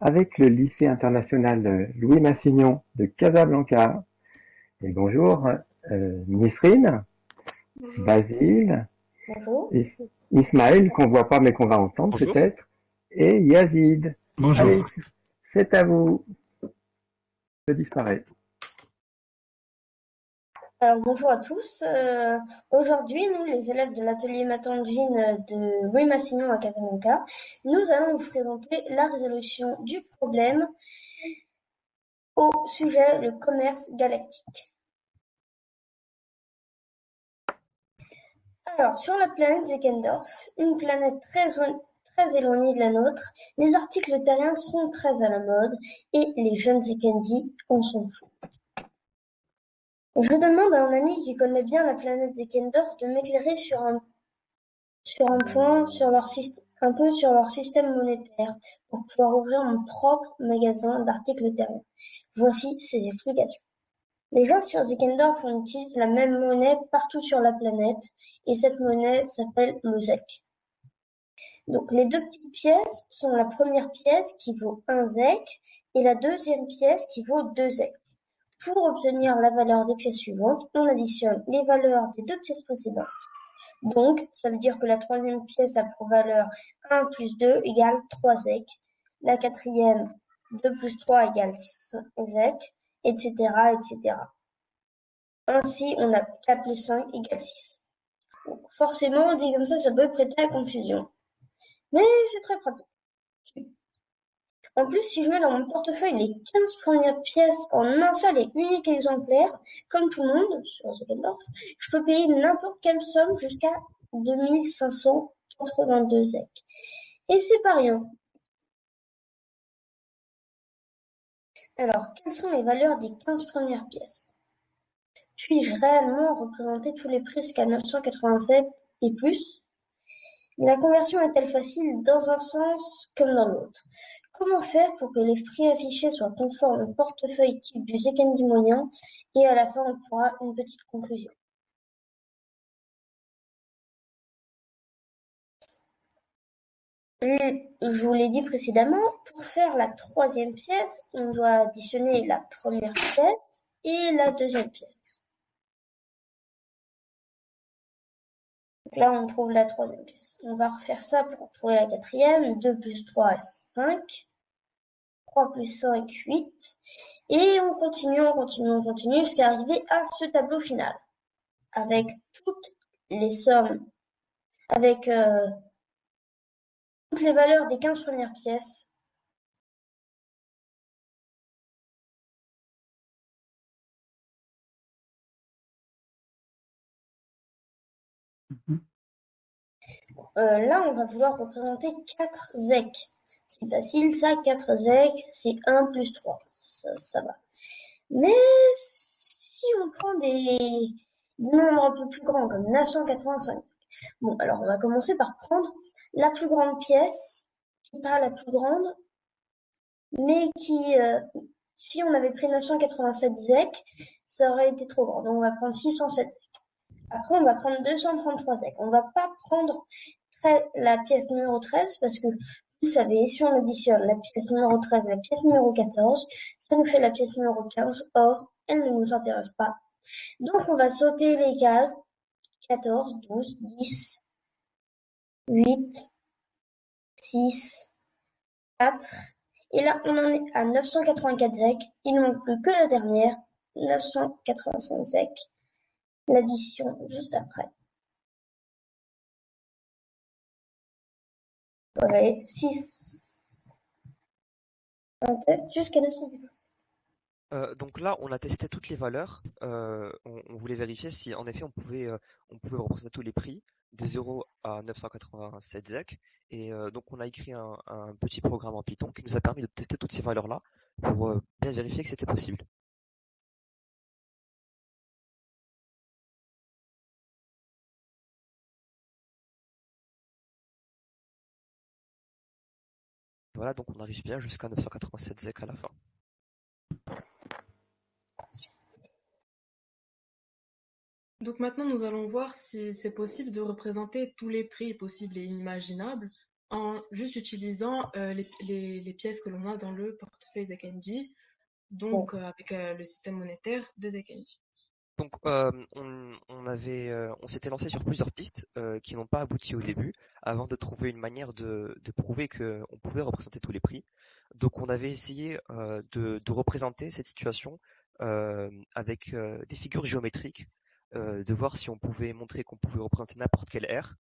avec le lycée international Louis Massignon de Casablanca. Et bonjour Nisrine, Bonjour. Basile, Bonjour. Is- Ismaël, qu'on voit pas mais qu'on va entendre Bonjour. peut-être, et Yazid. Allez, Bonjour. c'est à vous. Je disparais. Alors bonjour à tous. Aujourd'hui, nous, les élèves de l'atelier Matangine de Louis Massignon à Casablanca, nous allons vous présenter la résolution du problème au sujet le commerce galactique. Alors, sur la planète Zeckendorf, une planète très éloignée de la nôtre, les articles terriens sont très à la mode et les jeunes Zekendis en sont fous. Je demande à un ami qui connaît bien la planète Zeckendorf de m'éclairer sur un point un peu sur leur système monétaire pour pouvoir ouvrir mon propre magasin d'articles terriens. Voici ses explications. Les gens sur Zeckendorf utilisent la même monnaie partout sur la planète et cette monnaie s'appelle le ZEC. Donc les deux petites pièces sont la première pièce qui vaut 1 ZEC et la deuxième pièce qui vaut 2 ZEC. Pour obtenir la valeur des pièces suivantes, on additionne les valeurs des deux pièces précédentes. Donc, ça veut dire que la troisième pièce a pour valeur 1 plus 2 égale 3 ZEC. La quatrième, 2 plus 3 égale 5 ZEC, etc., etc. Ainsi, on a 4 plus 5 égale 6. Donc, forcément, dit comme ça peut prêter à confusion. Mais c'est très pratique. En plus, si je mets dans mon portefeuille les 15 premières pièces en un seul et unique exemplaire, comme tout le monde sur Zeckendorf, je peux payer n'importe quelle somme jusqu'à 2582 ZEC. Et c'est pas rien. Alors, quelles sont les valeurs des 15 premières pièces? Puis-je réellement représenter tous les prix jusqu'à 987 et plus? La conversion est-elle facile dans un sens comme dans l'autre? Comment faire pour que les prix affichés soient conformes au portefeuille type du Zekendi moyen? Et à la fin, on fera une petite conclusion. Je vous l'ai dit précédemment, pour faire la troisième pièce, on doit additionner la première pièce et la deuxième pièce. Donc là, on trouve la troisième pièce. On va refaire ça pour trouver la quatrième. 2 plus 3, 5. 3 plus 5, 8. Et on continue jusqu'à arriver à ce tableau final. Avec toutes les sommes, avec toutes les valeurs des 15 premières pièces. Là, on va vouloir représenter 4 ZEC. C'est facile, ça, 4 ZEC, c'est 1 plus 3. Ça va. Mais si on prend des nombres un peu plus grands, comme 985, bon, alors on va commencer par prendre la plus grande pièce, pas la plus grande, mais si on avait pris 987 ZEC, ça aurait été trop grand. Donc on va prendre 607 ZEC. Après, on va prendre 233 ZEC. On va pas prendre la pièce numéro 13 parce que vous savez, si on additionne la pièce numéro 13 et la pièce numéro 14, ça nous fait la pièce numéro 15. Or, elle ne nous intéresse pas. Donc, on va sauter les cases 14, 12, 10, 8, 6, 4. Et là, on en est à 984 ZEC. Il ne manque plus que la dernière, 985 ZEC. L'addition juste après. Ouais, 6 en tête jusqu'à 985. Donc là, on a testé toutes les valeurs. On voulait vérifier si, en effet, on pouvait représenter tous les prix de 0 à 987 ZEC. Et donc, on a écrit un petit programme en Python qui nous a permis de tester toutes ces valeurs-là pour bien vérifier que c'était possible. Voilà, donc on arrive bien jusqu'à 987 ZEC à la fin. Donc maintenant, nous allons voir si c'est possible de représenter tous les prix possibles et inimaginables en juste utilisant les pièces que l'on a dans le portefeuille Zekendi, donc avec le système monétaire de Zekendi. Donc, on s'était lancé sur plusieurs pistes qui n'ont pas abouti au début, avant de trouver une manière de prouver qu'on pouvait représenter tous les prix. Donc, on avait essayé de représenter cette situation avec des figures géométriques, de voir si on pouvait montrer qu'on pouvait représenter n'importe quelle R.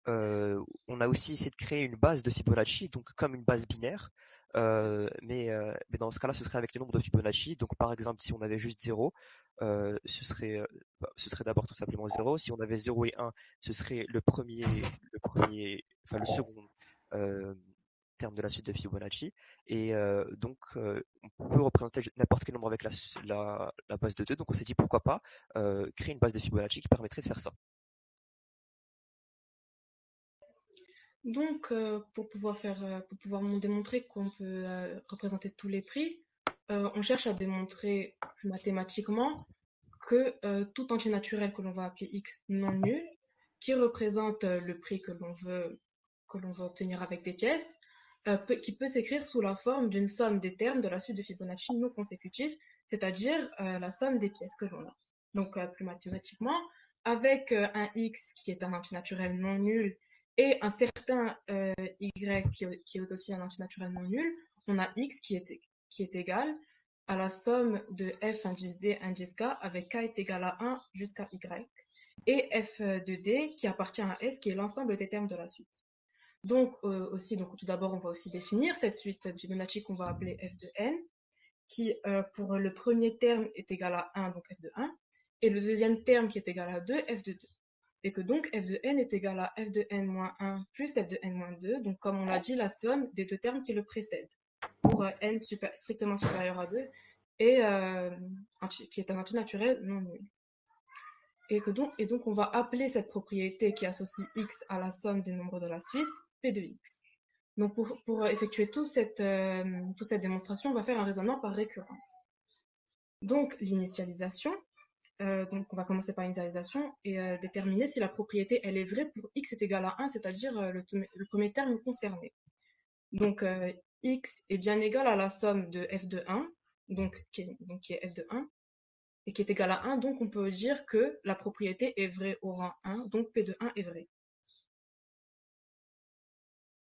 On a aussi essayé de créer une base de Fibonacci, donc comme une base binaire, mais dans ce cas-là, ce serait avec les nombres de Fibonacci. Donc par exemple, si on avait juste 0, ce serait d'abord tout simplement 0. Si on avait 0 et 1, ce serait enfin le second terme de la suite de Fibonacci. Et on peut représenter n'importe quel nombre avec la base de 2. Donc on s'est dit pourquoi pas créer une base de Fibonacci qui permettrait de faire ça. Donc, pour pouvoir démontrer qu'on peut représenter tous les prix, on cherche à démontrer plus mathématiquement que tout entier naturel que l'on va appeler x non nul, qui représente le prix que l'on veut obtenir avec des pièces, qui peut s'écrire sous la forme d'une somme des termes de la suite de Fibonacci non consécutifs, c'est-à-dire la somme des pièces que l'on a. Donc, plus mathématiquement, avec un x qui est un entier naturel non nul et un certain y qui est aussi un entier naturel non nul, on a x qui est égal à la somme de f indice d indice k avec k est égal à 1 jusqu'à y, et f de d qui appartient à s qui est l'ensemble des termes de la suite. Donc tout d'abord on va aussi définir cette suite de Fibonacci qu'on va appeler f de n, qui pour le premier terme est égal à 1, donc f de 1, et le deuxième terme qui est égal à 2, f de 2. Et que donc f de n est égal à f de n moins 1 plus f de n moins 2, donc comme on l'a dit, la somme des deux termes qui le précèdent, pour n strictement supérieur à 2, et qui est un entier naturel non nul. Et donc on va appeler cette propriété qui associe x à la somme des nombres de la suite, p de x. Donc pour effectuer toute cette démonstration, on va faire un raisonnement par récurrence. Donc l'initialisation, donc on va commencer par l'initialisation et déterminer si la propriété elle est vraie pour x est égal à 1, c'est-à-dire le premier terme concerné. Donc x est bien égal à la somme de f de 1, qui est f de 1, et qui est égal à 1, donc on peut dire que la propriété est vraie au rang 1, donc p de 1 est vrai.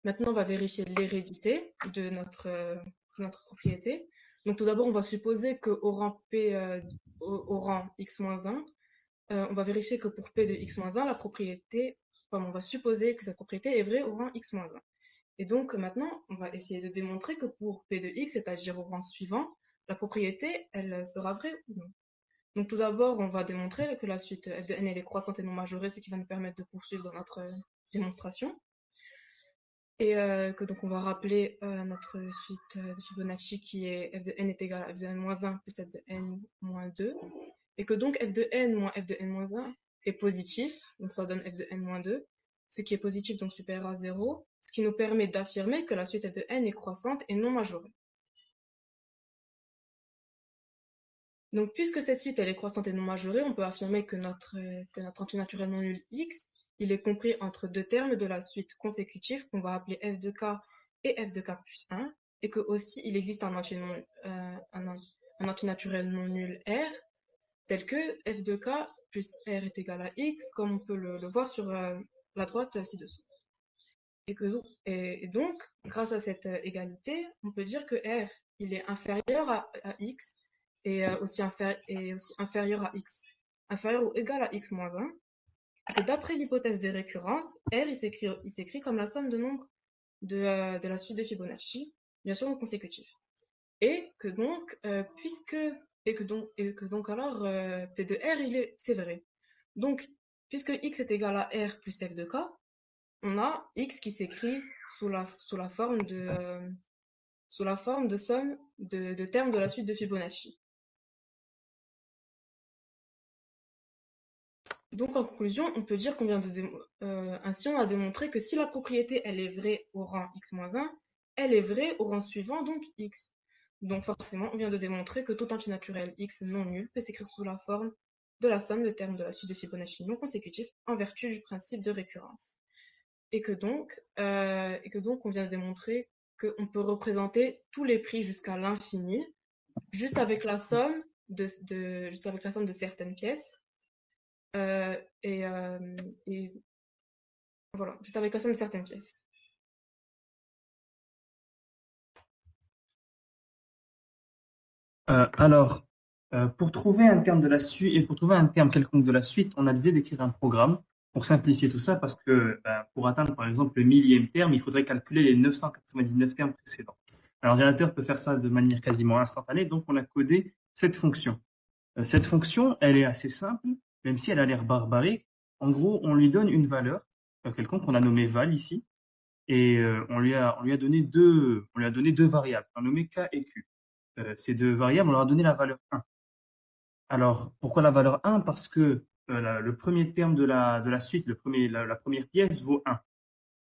Maintenant, on va vérifier l'hérédité de notre propriété. Donc tout d'abord, on va supposer qu'au rang p, au rang x-1, on va vérifier que pour p de x-1, on va supposer que cette propriété est vraie au rang x-1. Et donc maintenant, on va essayer de démontrer que pour p de x, c'est-à-dire au rang suivant, la propriété, elle sera vraie ou non. Donc tout d'abord, on va démontrer que la suite f de n elle est croissante et non majorée, ce qui va nous permettre de poursuivre dans notre démonstration. Et que donc on va rappeler notre suite de Fibonacci qui est f de n est égal à f de n moins 1 plus f de n moins 2. Et que donc f de n moins f de n moins 1 est positif, donc ça donne f de n moins 2, ce qui est positif donc supérieur à 0, ce qui nous permet d'affirmer que la suite f de n est croissante et non majorée. Donc puisque cette suite elle est croissante et non majorée, on peut affirmer que notre entier naturel non nul x, il est compris entre deux termes de la suite consécutive qu'on va appeler f de k et f de k plus 1, et que aussi il existe un entier naturel non nul R, tel que f de k plus R est égal à x, comme on peut le voir sur la droite ci-dessous. Et donc, grâce à cette égalité, on peut dire que R il est inférieur à x, et aussi inférieur à x, inférieur ou égal à x moins 1, que d'après l'hypothèse de récurrence, R il s'écrit comme la somme de nombres de la suite de Fibonacci, bien sûr non consécutif. Et que donc, alors P de R c'est vrai. Donc, puisque x est égal à R plus f de k, on a x qui s'écrit sous la forme de somme de termes de la suite de Fibonacci. Donc en conclusion, on peut dire qu'on vient ainsi on a démontré que si la propriété elle est vraie au rang x-1, elle est vraie au rang suivant, donc x. Donc forcément, on vient de démontrer que tout entier naturel x non nul peut s'écrire sous la forme de la somme de termes de la suite de Fibonacci non consécutifs en vertu du principe de récurrence. et que donc on vient de démontrer qu'on peut représenter tous les prix jusqu'à l'infini, juste avec la somme juste avec la somme de certaines pièces. Et voilà, juste avec la somme de certaines pièces. Alors, pour trouver un terme de la suite et pour trouver un terme quelconque de la suite, on a décidé d'écrire un programme pour simplifier tout ça parce que pour atteindre par exemple le millième terme, il faudrait calculer les 999 termes précédents. Un ordinateur peut faire ça de manière quasiment instantanée, donc on a codé cette fonction. Cette fonction, elle est assez simple, même si elle a l'air barbarique. En gros, on lui donne une valeur quelconque qu'on a nommée val ici, et on lui a donné deux variables, on a nommé k et q. Ces deux variables, on leur a donné la valeur 1. Alors, pourquoi la valeur 1? Parce que le premier terme de la suite, la première pièce vaut 1.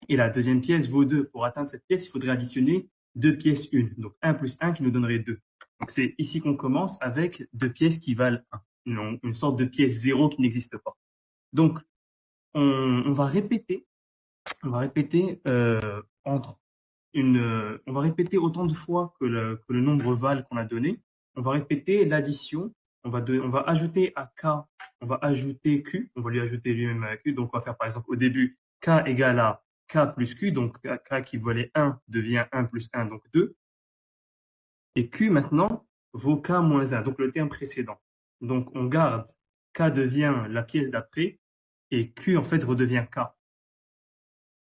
Et la deuxième pièce vaut 2. Pour atteindre cette pièce, il faudrait additionner deux pièces 1. Donc 1 plus 1 qui nous donnerait 2. Donc c'est ici qu'on commence avec deux pièces qui valent 1. Une sorte de pièce 0 qui n'existe pas. Donc, on va répéter on va répéter autant de fois que le nombre val qu'on a donné. On va répéter l'addition. On va ajouter à k, on va ajouter q. On va lui ajouter lui-même à q. Donc, on va faire par exemple au début k égale à k plus q. Donc, k qui valait 1 devient 1 plus 1, donc 2. Et q maintenant vaut k moins 1, donc le terme précédent. Donc, on garde k devient la pièce d'après et q en fait redevient k.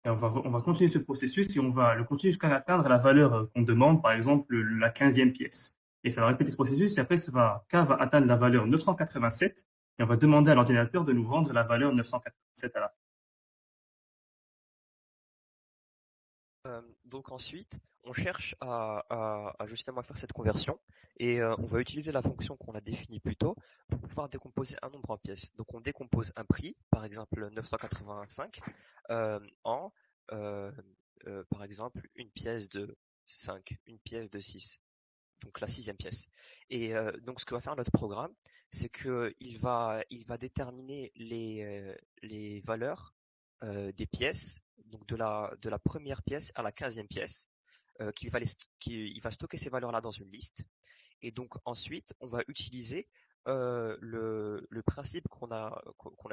Et on va continuer ce processus et on va le continuer jusqu'à atteindre la valeur qu'on demande, par exemple la 15e pièce. Et ça va répéter ce processus et après k va atteindre la valeur 987 et on va demander à l'ordinateur de nous rendre la valeur 987 à la fin. Donc ensuite, on cherche à justement faire cette conversion et on va utiliser la fonction qu'on a définie plus tôt pour pouvoir décomposer un nombre en pièces. Donc on décompose un prix, par exemple 985, en par exemple une pièce de 5, une pièce de 6, donc la 6e pièce. Et donc ce que va faire notre programme, c'est qu'il va déterminer les valeurs des pièces, donc de la première pièce à la 15e pièce, il va stocker ces valeurs-là dans une liste. Et donc ensuite, on va utiliser le principe qu'on a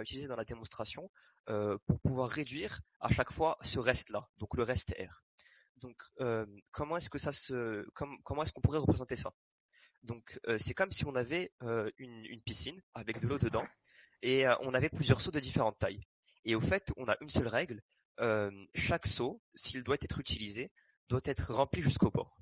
utilisé dans la démonstration pour pouvoir réduire à chaque fois ce reste-là, donc le reste R. Donc comment est-ce qu'on pourrait représenter ça? Donc c'est comme si on avait une piscine avec de l'eau dedans et on avait plusieurs seaux de différentes tailles. Et au fait, on a une seule règle, chaque seau, s'il doit être utilisé, doit être rempli jusqu'au bord.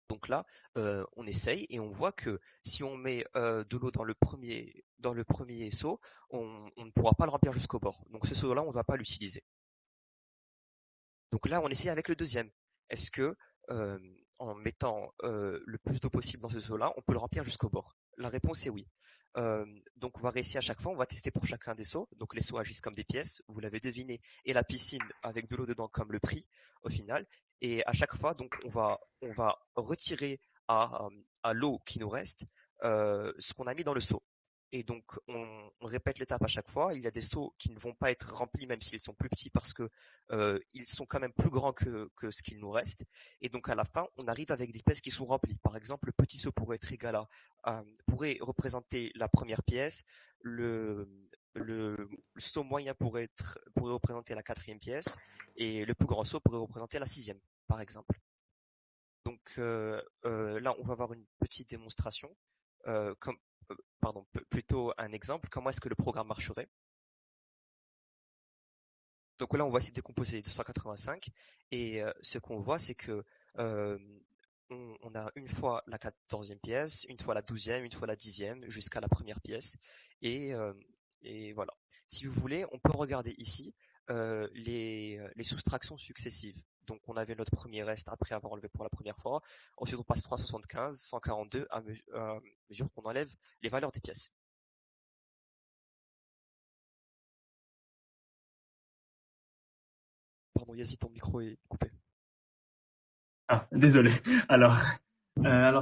Donc là, on essaye et on voit que si on met de l'eau dans le premier seau, on ne pourra pas le remplir jusqu'au bord. Donc ce seau-là, on ne va pas l'utiliser. Donc là, on essaye avec le deuxième. Est-ce que en mettant le plus d'eau possible dans ce seau-là, on peut le remplir jusqu'au bord? La réponse est oui. Donc on va réessayer à chaque fois, on va tester pour chacun des seaux. Donc les seaux agissent comme des pièces, vous l'avez deviné, et la piscine avec de l'eau dedans comme le prix au final. Et à chaque fois, donc on va retirer à l'eau qui nous reste ce qu'on a mis dans le seau. Et donc on répète l'étape à chaque fois. Il y a des seaux qui ne vont pas être remplis même s'ils sont plus petits parce que ils sont quand même plus grands que ce qu'il nous reste. Et donc à la fin, on arrive avec des pièces qui sont remplies. Par exemple, le petit seau pourrait être égal pourrait représenter la première pièce, le seau moyen pourrait représenter la 4e pièce et le plus grand seau pourrait représenter la 6e, par exemple. Donc là, on va avoir une petite démonstration, plutôt un exemple. Comment est-ce que le programme marcherait? Donc là, on va essayer de décomposer les 285 et ce qu'on voit, c'est que on a une fois la 14e pièce, une fois la 12e, une fois la 10e, jusqu'à la première pièce. Et voilà. Si vous voulez, on peut regarder ici les soustractions successives. Donc on avait notre premier reste après avoir enlevé pour la première fois. Ensuite on passe 375, 142 à mesure qu'on enlève les valeurs des pièces. Pardon, Yazid, ton micro est coupé. Ah, désolé. Alors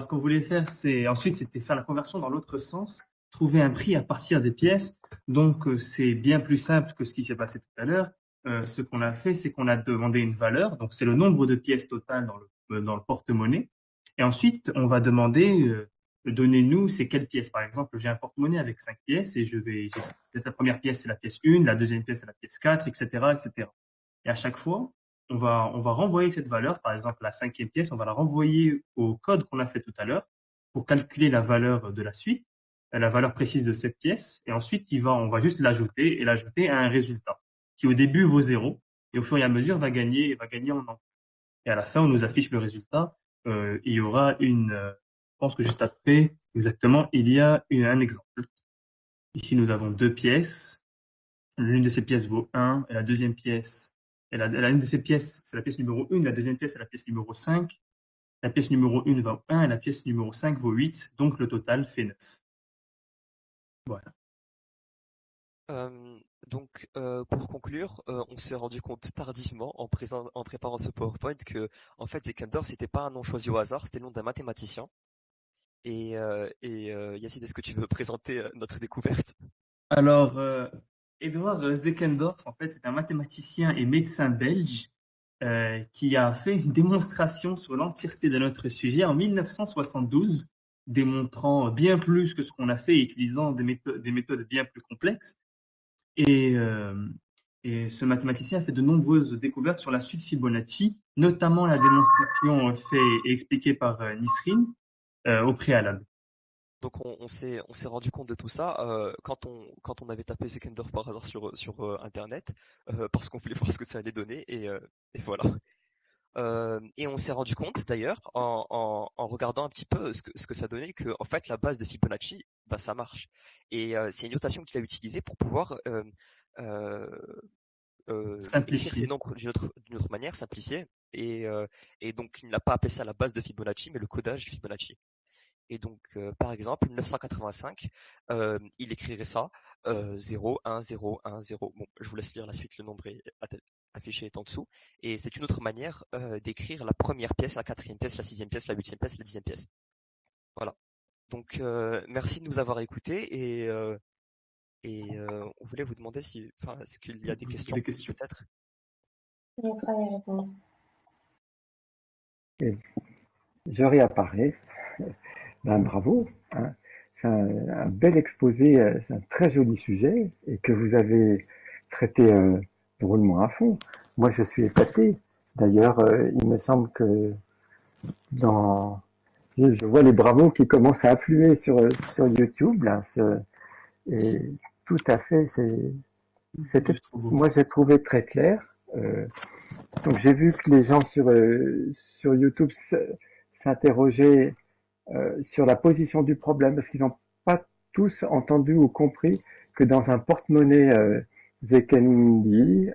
ce qu'on voulait faire, c'était faire la conversion dans l'autre sens, trouver un prix à partir des pièces. Donc, c'est bien plus simple que ce qui s'est passé tout à l'heure. ce qu'on a fait, c'est qu'on a demandé une valeur, donc c'est le nombre de pièces totales dans le porte-monnaie. Et ensuite, on va demander, donnez-nous c'est quelle pièce. Par exemple, j'ai un porte-monnaie avec 5 pièces et la première pièce, c'est la pièce 1, la deuxième pièce, c'est la pièce 4, etc., etc. Et à chaque fois, on va renvoyer cette valeur, par exemple, la cinquième pièce, on va la renvoyer au code qu'on a fait tout à l'heure pour calculer la valeur de la suite, la valeur précise de cette pièce. Et ensuite, on va juste l'ajouter et l'ajouter à un résultat qui au début vaut 0 et au fur et à mesure va gagner en ampleur. Et à la fin, on nous affiche le résultat. Il y aura je pense que juste après, exactement, il y a un exemple. Ici, nous avons deux pièces. L'une de ces pièces vaut 1 et la deuxième pièce, l'une de ces pièces, c'est la pièce numéro 1, la deuxième pièce, c'est la pièce numéro 5. La pièce numéro 1 vaut 1 et la pièce numéro 5 vaut 8, donc le total fait 9. Voilà. Pour conclure, on s'est rendu compte tardivement en préparant ce PowerPoint que en fait Zeckendorf c'était pas un nom choisi au hasard, c'était le nom d'un mathématicien. Yacine, est-ce que tu veux présenter notre découverte? Alors, Edward Zeckendorf, en fait, c'est un mathématicien et médecin belge qui a fait une démonstration sur l'entièreté de notre sujet en 1972, démontrant bien plus que ce qu'on a fait, utilisant des méthodes bien plus complexes. Et ce mathématicien a fait de nombreuses découvertes sur la suite Fibonacci, notamment la démonstration faite et expliquée par Nisrin au préalable. Donc on s'est rendu compte de tout ça quand on avait tapé Zeckendorf par hasard sur internet parce qu'on voulait voir ce que ça allait donner et voilà. Et on s'est rendu compte d'ailleurs en regardant un petit peu ce que ça donnait que en fait la base de Fibonacci bah ça marche et c'est une notation qu'il a utilisée pour pouvoir écrire ces Simplifié. nombres d'une autre manière, simplifiée et donc il n'a pas appelé ça la base de Fibonacci mais le codage Fibonacci. Et donc, par exemple, 985, il écrirait ça 0, 1, 0, 1, 0. Bon, je vous laisse lire la suite, le nombre est affiché est en dessous. Et c'est une autre manière d'écrire la première pièce, la quatrième pièce, la sixième pièce, la huitième pièce, la dixième pièce. Voilà. Donc, merci de nous avoir écoutés on voulait vous demander est-ce qu'il y a des questions, peut-être? Je vais pas y répondre. Et je réapparais. Ben, bravo, hein. C'est un bel exposé, c'est un très joli sujet et que vous avez traité drôlement à fond. Moi, je suis épaté. D'ailleurs, il me semble que je vois les bravos qui commencent à affluer sur YouTube là. Et tout à fait, c'était, moi j'ai trouvé très clair. Donc j'ai vu que les gens sur YouTube s'interrogeaient sur la position du problème parce qu'ils n'ont pas tous entendu ou compris que dans un porte-monnaie Zekendi,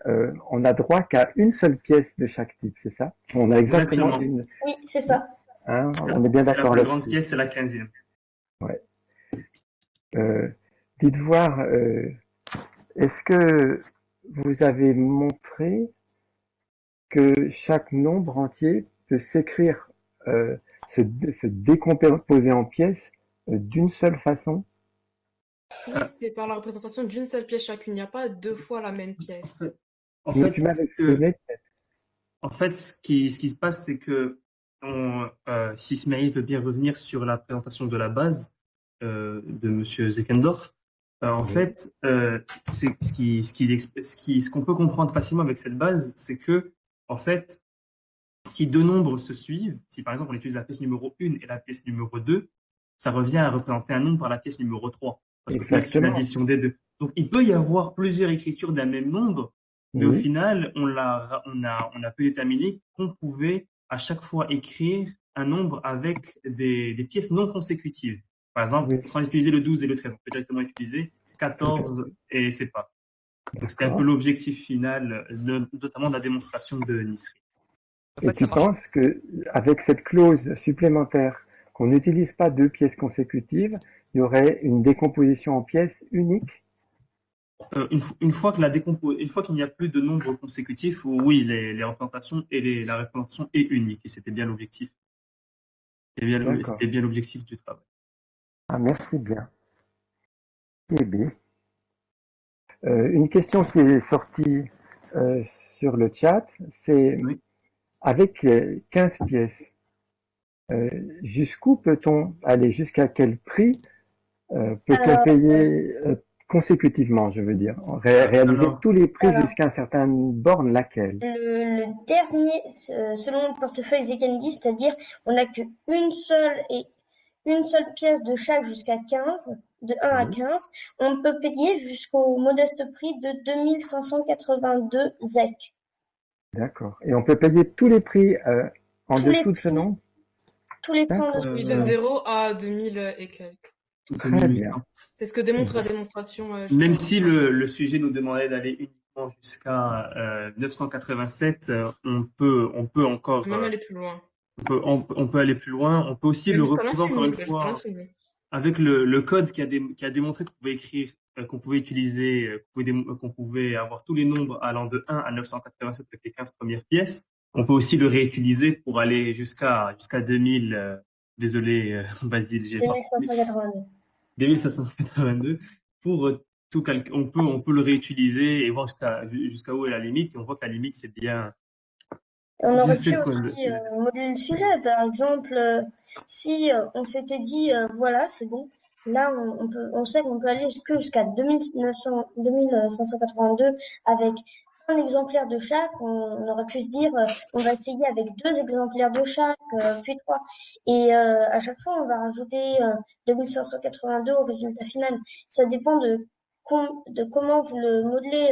on a droit qu'à une seule pièce de chaque type, c'est ça? On a exactement une. Oui, c'est ça. Hein, on est bien d'accord là-dessus. La là-dessus. grande pièce, c'est la 15e. Ouais. Dites voir, est-ce que vous avez montré que chaque nombre entier peut s'écrire, se décomposer en pièces d'une seule façon? Oui, c'est par la représentation d'une seule pièce chacune. Il n'y a pas deux fois la même pièce. Tu m'avais exprimé peut-être. En fait, ce qui se passe, c'est que si Ismail veut bien revenir sur la présentation de la base de Monsieur Zeckendorf, en fait, ce qu'on peut comprendre facilement avec cette base, c'est que, en fait, si deux nombres se suivent, si par exemple on utilise la pièce numéro 1 et la pièce numéro 2, ça revient à représenter un nombre par la pièce numéro 3. Parce que c'est l'addition des deux. Donc il peut y avoir plusieurs écritures d'un même nombre, mais au final, on a pu déterminer qu'on pouvait à chaque fois écrire un nombre avec des pièces non consécutives. Par exemple, sans utiliser le 12 et le 13, on peut directement utiliser 14 et c'est pas. Donc c'était un peu l'objectif final, notamment de la démonstration de Nisri. Et tu penses qu'avec cette clause supplémentaire, qu'on n'utilise pas deux pièces consécutives, il y aurait une décomposition en pièces unique? Une fois qu'il n'y a plus de nombres consécutifs, oui, les représentations et la représentation est unique. Et c'était bien l'objectif. C'était bien l'objectif du travail. Ah, merci bien. Eh bien. Une question qui est sortie sur le chat, c'est Oui. avec 15 pièces, jusqu'où peut-on aller? Jusqu'à quel prix peut-on Alors, payer consécutivement, je veux dire, réaliser Alors, tous les prix alors, jusqu'à une certaine borne, laquelle? le dernier, selon le portefeuille Zekendi, c'est-à-dire on n'a qu'une seule pièce de chaque jusqu'à 15, de 1 à Oui, 15, on peut payer jusqu'au modeste prix de 2582 ZEC. d'accord. Et on peut payer tous les prix en Tous les dessous de ce prix, nombre? tous les prix en D'accord, dessous Oui, de de ce euh, nombre. 0 à 2000 et quelques. de très bien. 1800. C'est ce que Eh démontre la bien, démonstration juste Même avant. si le sujet nous demandait d'aller uniquement jusqu'à 987, on peut On peut encore, même aller plus loin. on peut aller plus loin. On peut aussi le Même jusqu'à reprouver encore une l'infini, jusqu'à fois l'infini. avec le code qui a démontré qu'on pouvait écrire, qu'on pouvait utiliser, qu'on pouvait avoir tous les nombres allant de 1 à 987 avec les 15 premières pièces. On peut aussi le réutiliser pour aller jusqu'à 2000. Désolé, Basile, j'ai pas. 2582. 2582 pour on peut le réutiliser et voir jusqu'à où est la limite. Et on voit que la limite, On c'est bien aurait pu celle qu'on aussi modeler le sujet. Par exemple, si on s'était dit, voilà, c'est bon, là, on sait qu'on peut aller que jusqu'à 2582 avec un exemplaire de chaque. On aurait pu se dire, on va essayer avec 2 exemplaires de chaque, puis 3. Et à chaque fois, on va rajouter 2582 au résultat final. Ça dépend de comment vous le modelez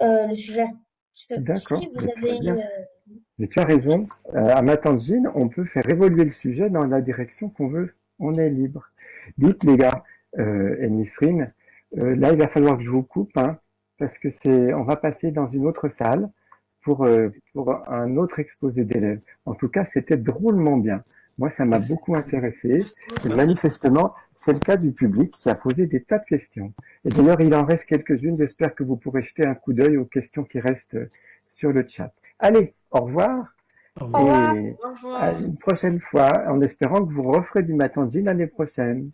le sujet. Parce que d'accord, si vous mais très avez bien. Mais tu as raison. À ma tante Gine, on peut faire évoluer le sujet dans la direction qu'on veut. On est libre. Dites les gars, et Nisrine, là il va falloir que je vous coupe, hein, parce que on va passer dans une autre salle pour un autre exposé d'élèves. En tout cas, c'était drôlement bien. Moi, ça m'a beaucoup intéressé. Et manifestement, c'est le cas du public qui a posé des tas de questions. Et d'ailleurs, il en reste quelques-unes. J'espère que vous pourrez jeter un coup d'œil aux questions qui restent sur le chat. Allez, au revoir Au Au revoir. revoir. et Au à revoir. une prochaine fois, en espérant que vous referez du Matanji l'année prochaine.